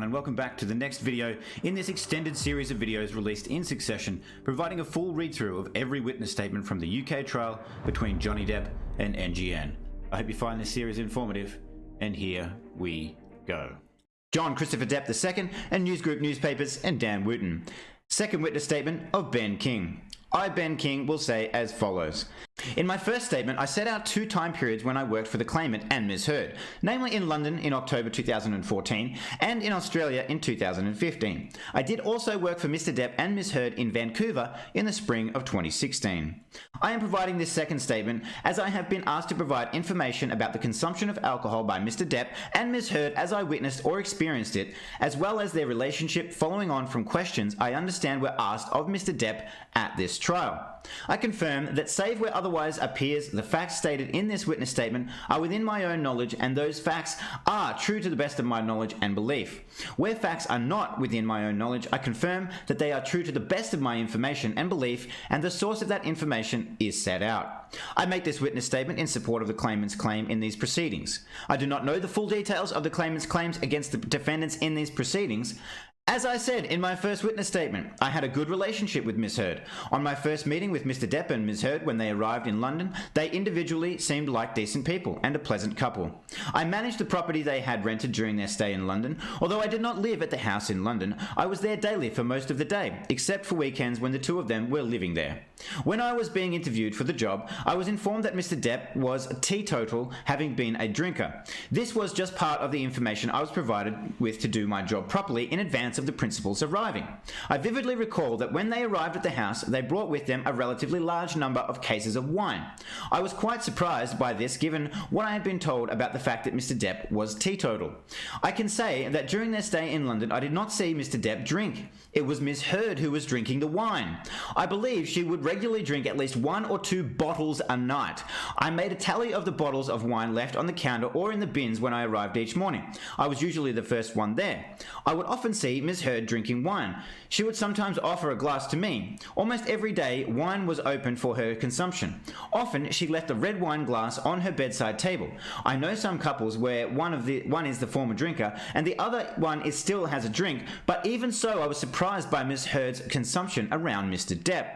and welcome back to the next video in this extended series of videos released in succession, providing a full read-through of every witness statement from the UK trial between Johnny Depp and NGN. I hope you find this series informative, and here we go. John Christopher Depp II and News Group Newspapers and Dan Wootton. Second witness statement of Ben King. I, Ben King, will say as follows. In my first statement, I set out two time periods when I worked for the claimant and Ms. Heard, namely in London in October 2014 and in Australia in 2015. I did also work for Mr. Depp and Ms. Heard in Vancouver in the spring of 2016. I am providing this second statement as I have been asked to provide information about the consumption of alcohol by Mr. Depp and Ms. Heard as I witnessed or experienced it, as well as their relationship following on from questions I understand were asked of Mr. Depp at this trial. I confirm that save where otherwise appears, the facts stated in this witness statement are within my own knowledge, and those facts are true to the best of my knowledge and belief. Where facts are not within my own knowledge, I confirm that they are true to the best of my information and belief, and the source of that information is set out. I make this witness statement in support of the claimant's claim in these proceedings. I do not know the full details of the claimant's claims against the defendants in these proceedings. As I said in my first witness statement, I had a good relationship with Ms. Heard. On my first meeting with Mr. Depp and Ms. Heard when they arrived in London, they individually seemed like decent people and a pleasant couple. I managed the property they had rented during their stay in London. Although I did not live at the house in London, I was there daily for most of the day, except for weekends when the two of them were living there. When I was being interviewed for the job, I was informed that Mr. Depp was a teetotal, having been a drinker. This was just part of the information I was provided with to do my job properly in advance of the principals arriving. I vividly recall that when they arrived at the house, they brought with them a relatively large number of cases of wine. I was quite surprised by this given what I had been told about the fact that Mr. Depp was teetotal. I can say that during their stay in London, I did not see Mr. Depp drink. It was Ms. Heard who was drinking the wine. I believe she would regularly drink at least 1 or 2 bottles a night. I made a tally of the bottles of wine left on the counter or in the bins when I arrived each morning. I was usually the first one there. I would often see Ms. Heard drinking wine. She would sometimes offer a glass to me. Almost every day, wine was opened for her consumption. Often, she left a red wine glass on her bedside table. I know some couples where one is the former drinker and the other one still has a drink, but even so, I was surprised by Ms. Heard's consumption around Mr. Depp.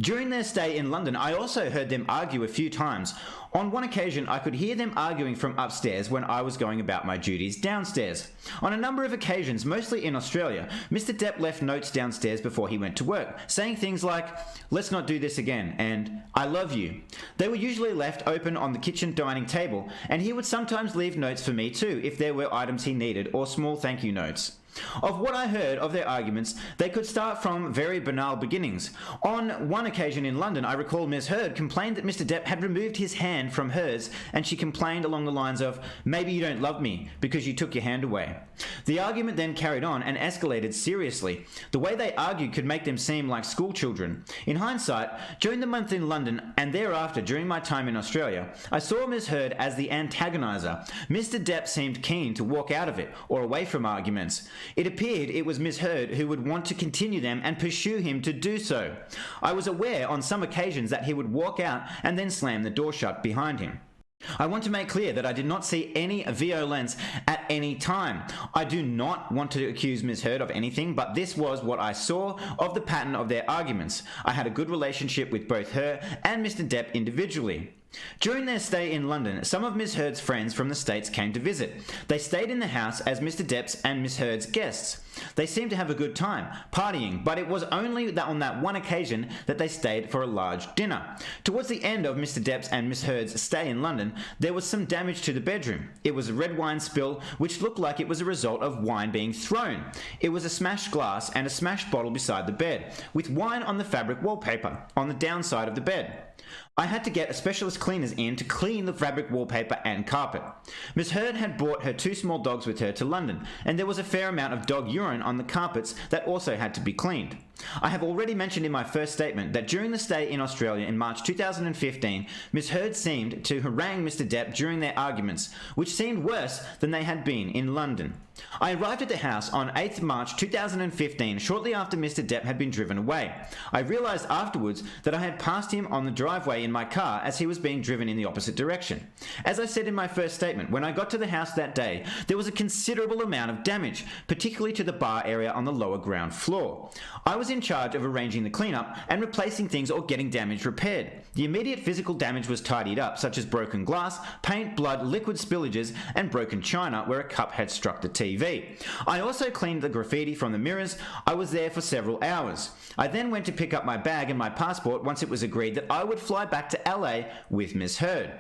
During their stay in London, I also heard them argue a few times. On one occasion, I could hear them arguing from upstairs when I was going about my duties downstairs. On a number of occasions, mostly in Australia, Mr. Depp left notes downstairs before he went to work, saying things like, "Let's not do this again," and "I love you." They were usually left open on the kitchen dining table, and he would sometimes leave notes for me too if there were items he needed or small thank you notes. Of what I heard of their arguments, they could start from very banal beginnings. On one occasion in London, I recall Ms. Heard complained that Mr. Depp had removed his hand from hers, and she complained along the lines of, "Maybe you don't love me because you took your hand away." The argument then carried on and escalated seriously. The way they argued could make them seem like school children. In hindsight, during the month in London and thereafter during my time in Australia, I saw Ms. Heard as the antagonizer. Mr. Depp seemed keen to walk out of it or away from arguments. It appeared it was Ms. Heard who would want to continue them and pursue him to do so. I was aware on some occasions that he would walk out and then slam the door shut behind him. I want to make clear that I did not see any violence at any time. I do not want to accuse Ms. Heard of anything, but this was what I saw of the pattern of their arguments. I had a good relationship with both her and Mr. Depp individually. During their stay in London, some of Ms. Heard's friends from the States came to visit. They stayed in the house as Mr. Depp's and Ms. Heard's guests. They seemed to have a good time, partying, but it was only on that one occasion that they stayed for a large dinner. Towards the end of Mr. Depp's and Ms. Heard's stay in London, there was some damage to the bedroom. It was a red wine spill, which looked like it was a result of wine being thrown. It was a smashed glass and a smashed bottle beside the bed, with wine on the fabric wallpaper on the downside of the bed. I had to get a specialist cleaners in to clean the fabric wallpaper and carpet. Ms. Heard had brought her 2 small dogs with her to London, and there was a fair amount of dog urine thrown on the carpets that also had to be cleaned. I have already mentioned in my first statement that during the stay in Australia in March 2015, Ms. Heard seemed to harangue Mr. Depp during their arguments, which seemed worse than they had been in London. I arrived at the house on 8th March 2015, shortly after Mr. Depp had been driven away. I realised afterwards that I had passed him on the driveway in my car as he was being driven in the opposite direction. As I said in my first statement, when I got to the house that day, there was a considerable amount of damage, particularly to the bar area on the lower ground floor. I was in charge of arranging the cleanup and replacing things or getting damage repaired. The immediate physical damage was tidied up, such as broken glass, paint, blood, liquid spillages, and broken china where a cup had struck the TV. I also cleaned the graffiti from the mirrors. I was there for several hours. I then went to pick up my bag and my passport once it was agreed that I would fly back to LA with Ms. Heard.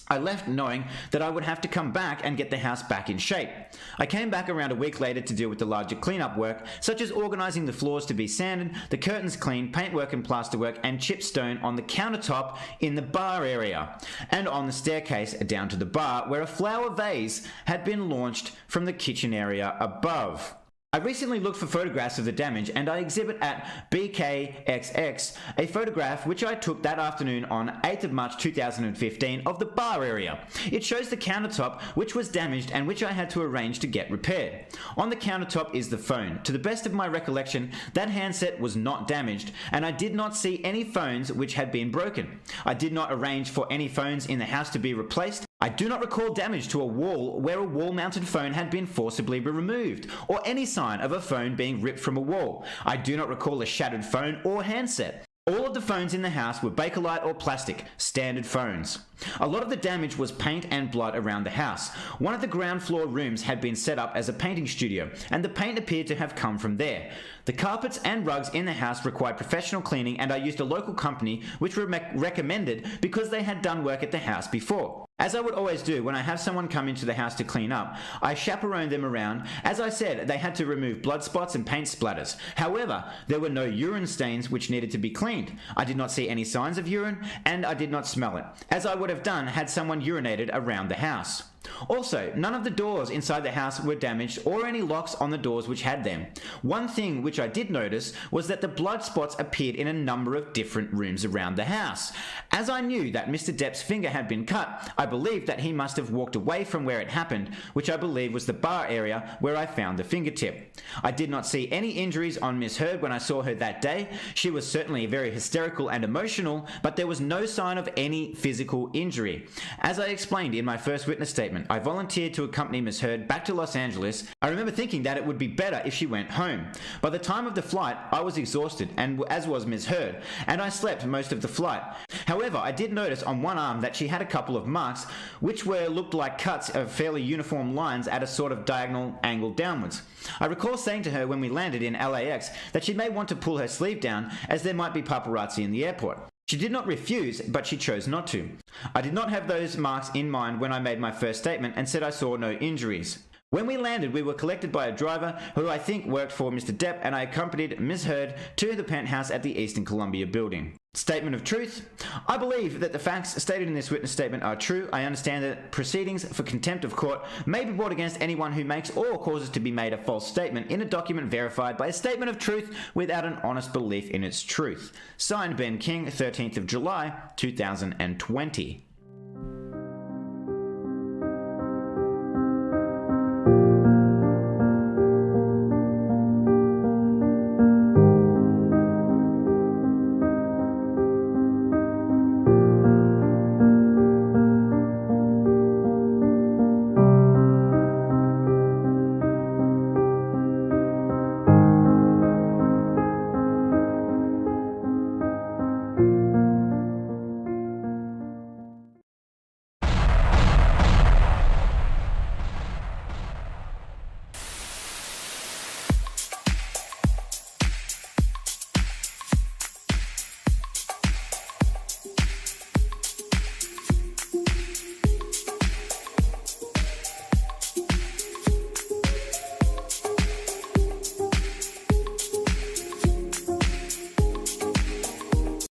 I left knowing that I would have to come back and get the house back in shape. I came back around a week later to deal with the larger cleanup work, such as organising the floors to be sanded, the curtains cleaned, paintwork and plasterwork, and chipped stone on the countertop in the bar area, and on the staircase down to the bar where a flower vase had been launched from the kitchen area above. I recently looked for photographs of the damage and I exhibit at BKXX a photograph which I took that afternoon on 8th of March 2015 of the bar area. It shows the countertop which was damaged and which I had to arrange to get repaired. On the countertop is the phone. To the best of my recollection, that handset was not damaged and I did not see any phones which had been broken. I did not arrange for any phones in the house to be replaced. I do not recall damage to a wall where a wall-mounted phone had been forcibly removed, or any sign of a phone being ripped from a wall. I do not recall a shattered phone or handset. All of the phones in the house were Bakelite or plastic, standard phones. A lot of the damage was paint and blood around the house. One of the ground floor rooms had been set up as a painting studio, and the paint appeared to have come from there. The carpets and rugs in the house required professional cleaning, and I used a local company which were recommended because they had done work at the house before. As I would always do when I have someone come into the house to clean up, I chaperoned them around. As I said, they had to remove blood spots and paint splatters. However, there were no urine stains which needed to be cleaned. I did not see any signs of urine, and I did not smell it, as I would have done had someone urinated around the house. Also, none of the doors inside the house were damaged or any locks on the doors which had them. One thing which I did notice was that the blood spots appeared in a number of different rooms around the house. As I knew that Mr. Depp's finger had been cut, I believed that he must have walked away from where it happened, which I believe was the bar area where I found the fingertip. I did not see any injuries on Miss Heard when I saw her that day. She was certainly very hysterical and emotional, but there was no sign of any physical injury. As I explained in my first witness statement, I volunteered to accompany Ms. Heard back to Los Angeles. I remember thinking that it would be better if she went home. By the time of the flight, I was exhausted, and as was Ms. Heard, and I slept most of the flight. However, I did notice on one arm that she had a couple of marks, which looked like cuts of fairly uniform lines at a sort of diagonal angle downwards. I recall saying to her when we landed in LAX that she may want to pull her sleeve down, as there might be paparazzi in the airport. She did not refuse, but she chose not to. I did not have those marks in mind when I made my first statement and said I saw no injuries. When we landed, we were collected by a driver who I think worked for Mr. Depp, and I accompanied Ms. Heard to the penthouse at the Eastern Columbia building. Statement of truth. I believe that the facts stated in this witness statement are true. I understand that proceedings for contempt of court may be brought against anyone who makes or causes to be made a false statement in a document verified by a statement of truth without an honest belief in its truth. Signed, Ben King, 13th of July, 2020.